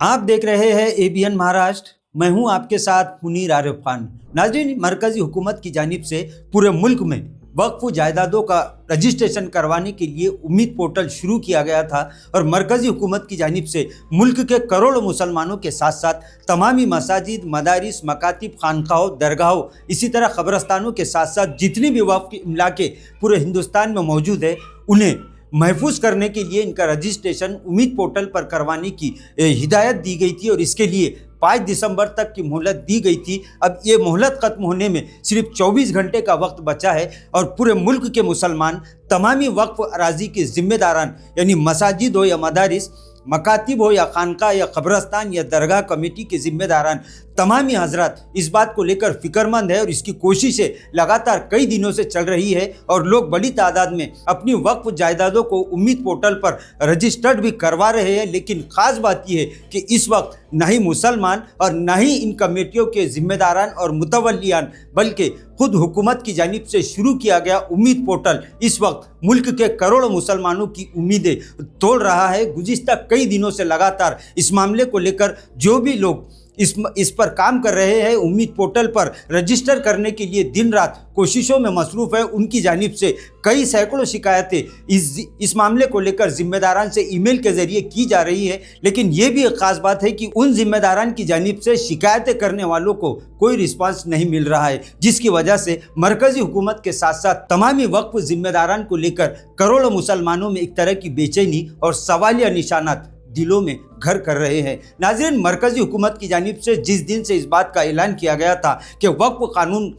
आप देख रहे हैं एबीएन महाराष्ट्र। मैं हूं आपके साथ मुनीर आरिफ खान। नाज़रीन, मरकजी हुकूमत की जानिब से पूरे मुल्क में वक्फ जायदादों का रजिस्ट्रेशन करवाने के लिए उम्मीद पोर्टल शुरू किया गया था और मरकजी हुकूमत की जानिब से मुल्क के करोड़ों मुसलमानों के साथ साथ तमामी मसाजिद, मदारिस, मकातिब, खानकाहों, दरगाहों, इसी तरह कब्रस्तानों के साथ साथ जितनी भी वक्फ इमलाके पूरे हिंदुस्तान में मौजूद है उन्हें महफूज करने के लिए इनका रजिस्ट्रेशन उम्मीद पोर्टल पर करवाने की हिदायत दी गई थी और इसके लिए 5 दिसंबर तक की मोहलत दी गई थी। अब ये मोहलत ख़त्म होने में सिर्फ 24 घंटे का वक्त बचा है और पूरे मुल्क के मुसलमान तमामी वक्फ अराजी के ज़िम्मेदारान यानी मसाजिद हो या मदारिस, मकातिब हो या खानका या कब्रस्तान या दरगाह कमेटी के ज़िम्मेदारान तमामी हजरात इस बात को लेकर फिक्रमंद है और इसकी कोशिशें लगातार कई दिनों से चल रही है और लोग बड़ी तादाद में अपनी वक्फ जायदादों को उम्मीद पोर्टल पर रजिस्टर्ड भी करवा रहे हैं। लेकिन ख़ास बात यह है कि इस वक्त न ही मुसलमान और न ही इन कमेटियों के ज़िम्मेदारान और मुतवल्लियान बल्कि खुद हुकूमत की जानिब से शुरू किया गया उम्मीद पोर्टल इस वक्त मुल्क के करोड़ों मुसलमानों की उम्मीदें तोड़ रहा है। गुज़िश्ता कई दिनों से लगातार इस मामले को लेकर जो भी लोग इस पर काम कर रहे हैं, उम्मीद पोर्टल पर रजिस्टर करने के लिए दिन रात कोशिशों में मसरूफ़ है, उनकी जानिब से कई सैकड़ों शिकायतें इस मामले को लेकर ज़िम्मेदारान से ईमेल के ज़रिए की जा रही है। लेकिन ये भी एक ख़ास बात है कि उन ज़िम्मेदारान की जानिब से शिकायतें करने वालों को कोई रिस्पांस नहीं मिल रहा है, जिसकी वजह से मरकज़ी हुकूमत के साथ साथ तमामी वक्फ ज़िम्मेदारान को लेकर करोड़ों मुसलमानों में एक तरह की बेचैनी और सवालिया निशानात दिलों में घर कर रहे हैं। नाज़रीन, मरकज़ी हुकूमत की जानिब से जिस दिन से इस बात का ऐलान किया गया था कि वक्फ कानून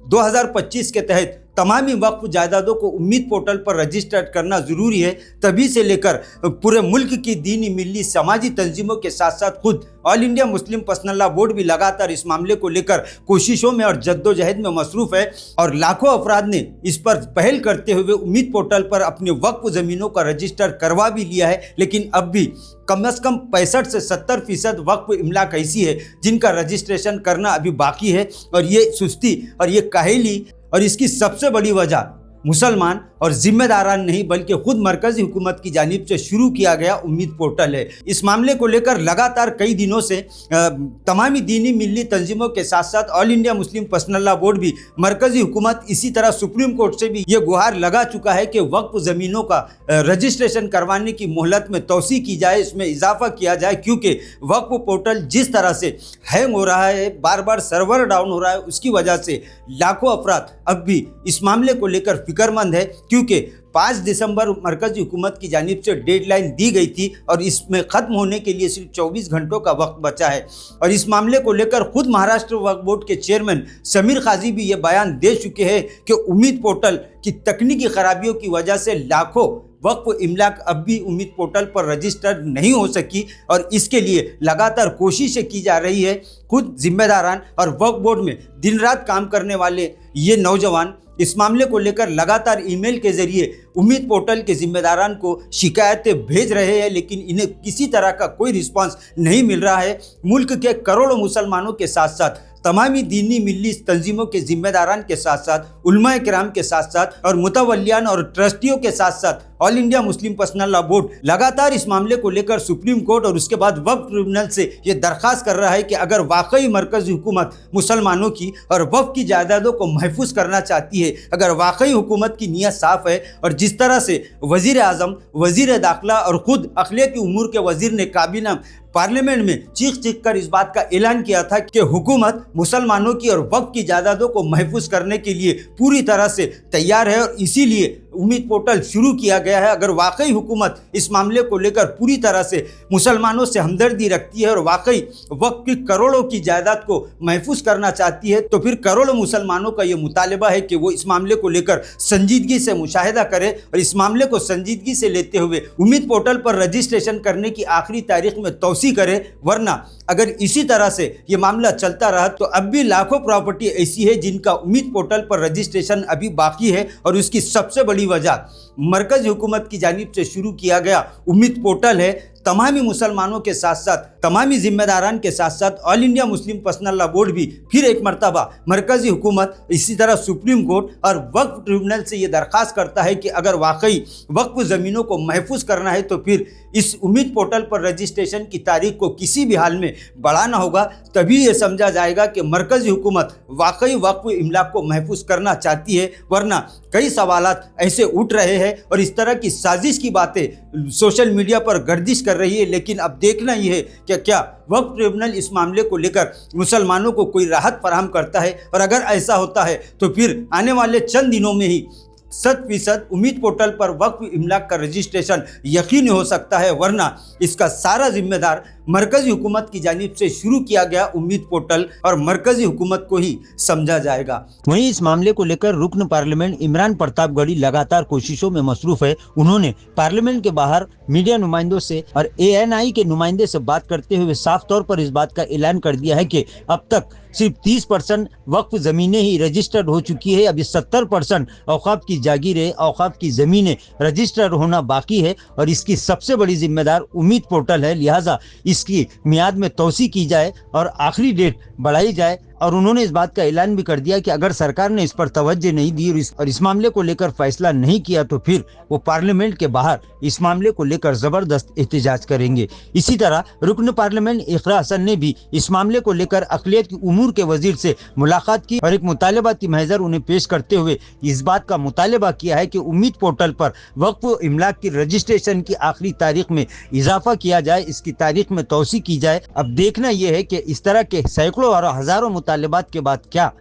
2025 के तहत तमामी वक्फ जायदादों को उम्मीद पोर्टल पर रजिस्टर्ड करना ज़रूरी है, तभी से लेकर पूरे मुल्क की दीनी, मिली, समाजी तंजीमों के साथ साथ खुद all India Muslim personal law board भी लगातार इस मामले को लेकर कोशिशों में और जद्दोजहद में मसरूफ़ है और लाखों अफराद ने इस पर पहल करते हुए उम्मीद पोर्टल पर अपने वक्फ ज़मीनों का रजिस्टर करवा भी लिया है। लेकिन अब भी कम से कम 65 से 70% वक्फ इमलाक ऐसी है जिनका रजिस्ट्रेशन करना अभी बाकी है और ये सुस्ती और ये काहली और इसकी सबसे बड़ी वजह मुसलमान और ज़िम्मेदारान नहीं बल्कि खुद मरकज़ी हुकूमत की जानिब से शुरू किया गया उम्मीद पोर्टल है। इस मामले को लेकर लगातार कई दिनों से तमामी दीनी, मिली तंजीमों के साथ साथ all India Muslim personal law board भी मरकज़ी हुकूमत इसी तरह सुप्रीम कोर्ट से भी ये गुहार लगा चुका है कि वक्फ ज़मीनों का रजिस्ट्रेशन करवाने की मोहलत में तोसी की जाए, इसमें इजाफा किया जाए, क्योंकि वक्फ पोर्टल जिस तरह से हैंग हो रहा है, बार बार सर्वर डाउन हो रहा है, उसकी वजह से लाखों अफराद अब भी इस मामले को लेकर फिक्रमंद है, क्योंकि 5 दिसंबर मरकज़ी हुकूमत की जानिब से डेडलाइन दी गई थी और इसमें ख़त्म होने के लिए सिर्फ 24 घंटों का वक्त बचा है। और इस मामले को लेकर खुद महाराष्ट्र वक्फ बोर्ड के चेयरमैन समीर काजी भी ये बयान दे चुके हैं कि उम्मीद पोर्टल की तकनीकी खराबियों की वजह से लाखों वक्फ इमलाक अब भी उम्मीद पोर्टल पर रजिस्टर्ड नहीं हो सकी और इसके लिए लगातार कोशिशें की जा रही है। खुद जिम्मेदारान और वक्फ बोर्ड में दिन रात काम करने वाले ये नौजवान इस मामले को लेकर लगातार ईमेल के ज़रिए उम्मीद पोर्टल के ज़िम्मेदारान को शिकायतें भेज रहे हैं, लेकिन इन्हें किसी तरह का कोई रिस्पांस नहीं मिल रहा है। मुल्क के करोड़ों मुसलमानों के साथ साथ तमामी दीनी, मिली तंजीमों के ज़िम्मेदारान के साथ साथ उलमा किराम के साथ साथ और मुतवल्लियान और ट्रस्टियों के साथ साथ all India Muslim personal law board लगातार इस मामले को लेकर सुप्रीम कोर्ट और उसके बाद वक्फ ट्रिब्यूनल से ये दरख्वास्त कर रहा है कि अगर वाकई मरकज़ी हुकूमत मुसलमानों की और वक्फ की जायदादों को महफूज करना चाहती है, अगर वाकई हुकूमत की नीयत साफ़ है और जिस तरह से वज़ीर आज़म, वज़ीर दाखिला और ख़ुद अखिलती उमूर के वज़ीर ने काबीना पार्लियामेंट में चीख कर इस बात का ऐलान किया था कि हुकूमत मुसलमानों की और वक्फ की जायदादों को महफूज करने के लिए पूरी तरह से तैयार है और इसीलिए उम्मीद पोर्टल शुरू किया गया है। अगर वाकई हुकूमत इस मामले को लेकर पूरी तरह से मुसलमानों से हमदर्दी रखती है और वाकई वक्फ की करोड़ों की जायदाद को महफूज करना चाहती है, तो फिर करोड़ों मुसलमानों का ये मुतालबा है कि वो इस मामले को लेकर संजीदगी से मुशाहिदा करे और इस मामले को संजीदगी से लेते हुए उम्मीद पोर्टल पर रजिस्ट्रेशन करने की आखिरी तारीख में तौसी करे। वरना अगर इसी तरह से ये मामला चलता रहा तो अब भी लाखों प्रॉपर्टी ऐसी है जिनका उम्मीद पोर्टल पर रजिस्ट्रेशन अभी बाकी है और उसकी सबसे बड़ी वजह मरकजी हुकूमत की जानिब से शुरू किया गया उम्मीद पोर्टल है, तमामी मुसलमानों के साथ साथ तमामी जिम्मेदारान के साथ साथ all India Muslim personal law board भी फिर एक मरतबा मरकजी हुकूमत, इसी तरह सुप्रीम कोर्ट और वक्फ ट्रिब्यूनल से ये दरख्वास्त करता है कि अगर वाकई वक्फ ज़मीनों को महफूज करना है तो फिर इस उम्मीद पोर्टल पर रजिस्ट्रेशन की तारीख को किसी भी हाल में बढ़ाना होगा। तभी ये समझा जाएगा कि मरकजी हुकूमत वाकई वक्फ इमलाक को महफूज करना चाहती है, वरना कई सवालात ऐसे उठ रहे हैं और इस तरह की साजिश की बातें सोशल मीडिया पर गर्दिश कर रही है। लेकिन अब देखना ये है कि क्या वक्फ ट्रिब्यूनल इस मामले को लेकर मुसलमानों को कोई राहत फराहम करता है, और अगर ऐसा होता है तो फिर आने वाले चंद दिनों में ही 100% उम्मीद पोर्टल पर वक्फ इमलाक का रजिस्ट्रेशन यकीनी हो सकता है, वरना इसका सारा जिम्मेदार मरकजी हुकूमत की जानिब से शुरू किया गया उम्मीद पोर्टल और मरकजी हुकूमत को ही समझा जाएगा। वहीं इस मामले को लेकर रुकन पार्लियामेंट इमरान प्रतापगढ़ी लगातार कोशिशों में मसरूफ है। उन्होंने पार्लियामेंट के बाहर मीडिया नुमाइंदों से और ANI के नुमाइंदे से बात करते हुए साफ तौर पर इस बात का ऐलान कर दिया है कि अब तक सिर्फ 30% वक्फ जमीनें ही रजिस्टर्ड हो चुकी है। अभी 70% औकाफ की जागीरें, औकाफ की जमीनें रजिस्टर्ड होना बाकी है और इसकी सबसे बड़ी जिम्मेदार उम्मीद पोर्टल है। लिहाजा इसकी मियाद में तोसी की जाए और आखिरी डेट बढ़ाई जाए। और उन्होंने इस बात का ऐलान भी कर दिया कि अगर सरकार ने इस पर तवज्जो नहीं दी और इस मामले को लेकर फैसला नहीं किया तो फिर वो पार्लियामेंट के बाहर इस मामले को लेकर जबरदस्त एहतजाज करेंगे। इसी तरह रुकन पार्लियामेंट इकरा हसन ने भी इस मामले को लेकर अक़लियत की उमूर के वजीर से मुलाकात की और एक मुतालबा की महजर उन्हें पेश करते हुए इस बात का मुतालबा किया है कि उम्मीद पोर्टल पर वक्फ इमलाक की रजिस्ट्रेशन की आखिरी तारीख में इजाफा किया जाए, इसकी तारीख में तोसी की जाए। अब देखना यह है कि इस तरह के सैकड़ों और हजारों मुतालबात के बाद क्या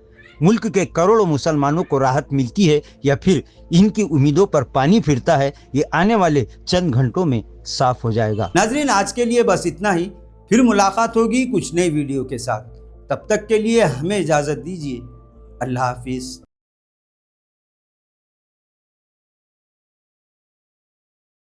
मुल्क के करोड़ों मुसलमानों को राहत मिलती है या फिर इनकी उम्मीदों पर पानी फिरता है, ये आने वाले चंद घंटों में साफ हो जाएगा। नाजरीन, आज के लिए बस इतना ही, फिर मुलाकात होगी कुछ नई वीडियो के साथ। तब तक के लिए हमें इजाज़त दीजिए। अल्लाह हाफिज़।